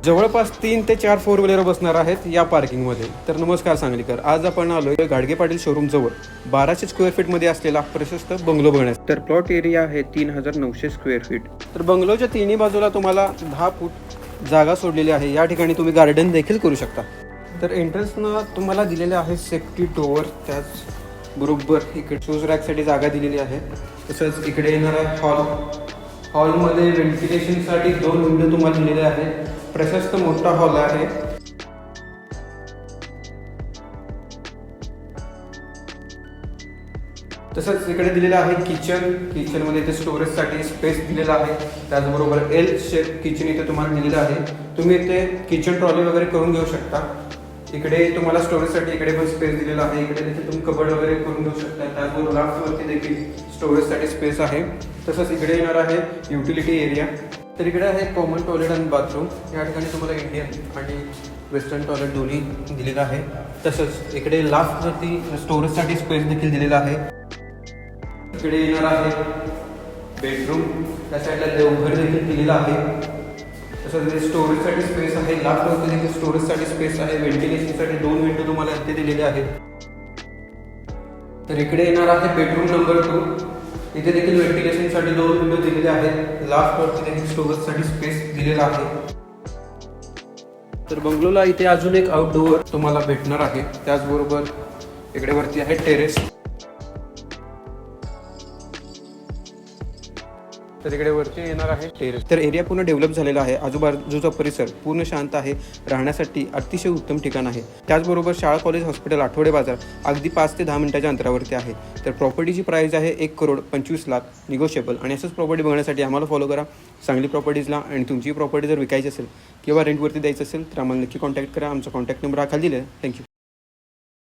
जवळपास 3 ते 4 four wheeler बसणार आहेत या पार्किंगमध्ये. तर नमस्कार सांगलीकर, आज आपण आलोय गाडगे पाटील शोरूम जवळ 1200 स्क्वेअर फीटमध्ये असलेला प्रशस्त बंगलो बघण्यास. तर प्लॉट एरिया आहे 3900 स्क्वेअर फीट. तर बंगलोच्या तिन्ही बाजूला तुम्हाला 10 फूट जागा सोडलेली आहे. या ठिकाणी तुम्ही गार्डन देखील करू शकता. तर एंट्रन्सनं तुम्हाला दिलेले आहे सेफ्टी डोअर, त्याच बरोबर इकडे शूज रॅकसाठी जागा दिलेली आहे. तसंच इकडे येणार आहे हॉलमध्ये व्हेंटिलेशनसाठी 2 विंडो तुम्हाला दिलेले आहेत. प्रशस्त मोठा हॉल आहे. तसंच इकडे दिलेलं आहे किचनमध्ये इथे स्टोरेजसाठी स्पेस दिलेला आहे. त्याचबरोबर एल शेप किचन इथे तुम्हाला दिलेलं आहे. तुम्ही इथे किचन ट्रॉली वगैरे करून घेऊ शकता. इकडे तुम्हाला स्टोरेजसाठी इकडे पण स्पेस दिलेला आहे. इकडे देखील तुम्ही कबर्ड वगैरे करून घेऊ शकता. त्याचबरोबर लास्टवरती देखील स्टोरेजसाठी स्पेस आहे. तसंच इकडे येणार आहे युटिलिटी एरिया. तर इकडे आहे कॉमन टॉयलेट आणि बाथरूम. या ठिकाणी तुम्हाला इंडियन आणि वेस्टर्न टॉयलेट दोन्ही दिलेलं आहे. तसंच इकडे लास्टवरती स्टोरेजसाठी स्पेस देखील दिलेला आहे. इकडे येणार आहे बेडरूम. त्या साईडला देवघर देखील दिलेलं आहे. तसंच स्टोरेजसाठी स्पेस आहे. लास्टवरती देखील स्टोरेजसाठी स्पेस आहे. व्हेंटिलेशनसाठी 2 विंडो तुम्हाला इथे दिलेले आहेत. तर इकडे येणार आहे बेडरूम नंबर 2. इथे देखील व्हेंटिलेशनसाठी 2 विंडो दिलेले आहेत. लास्टवरती देखील स्टोरेजसाठी स्पेस दिलेला आहे. तर बंगलोला इथे अजून एक आउटडोअर तुम्हाला भेटणार आहे. त्याचबरोबर इकडे वरती आहे टेरेस. तर इकडे वरती येणार आहे टेरेस. तर एरिया पूर्ण डेव्हलप झालेला आहे. आजूबाजूचा परिसर पूर्ण शांत आहे. राहण्यासाठी अतिशय उत्तम ठिकाण आहे. त्याचबरोबर शाळा, कॉलेज, हॉस्पिटल, आठवडे बाजार अगदी 5 ते 10 मिनिटाच्या अंतरावरती आहे. तर प्रॉपर्टीची प्राइस आहे 1,25,00,000 निगोशिएबल. आणि असंच प्रॉपर्टी बघण्यासाठी आम्हाला फॉलो करा सांगली प्रॉपर्टीजला. आणि तुमची प्रॉपर्टी जर विकायची असेल किंवा रेंटवरती द्यायचं असेल तर आम्हाला नक्की कॉन्टॅक्ट करा. आमचा कॉन्टॅक्ट नंबर हा खाली दिला आहे. थँक्यू.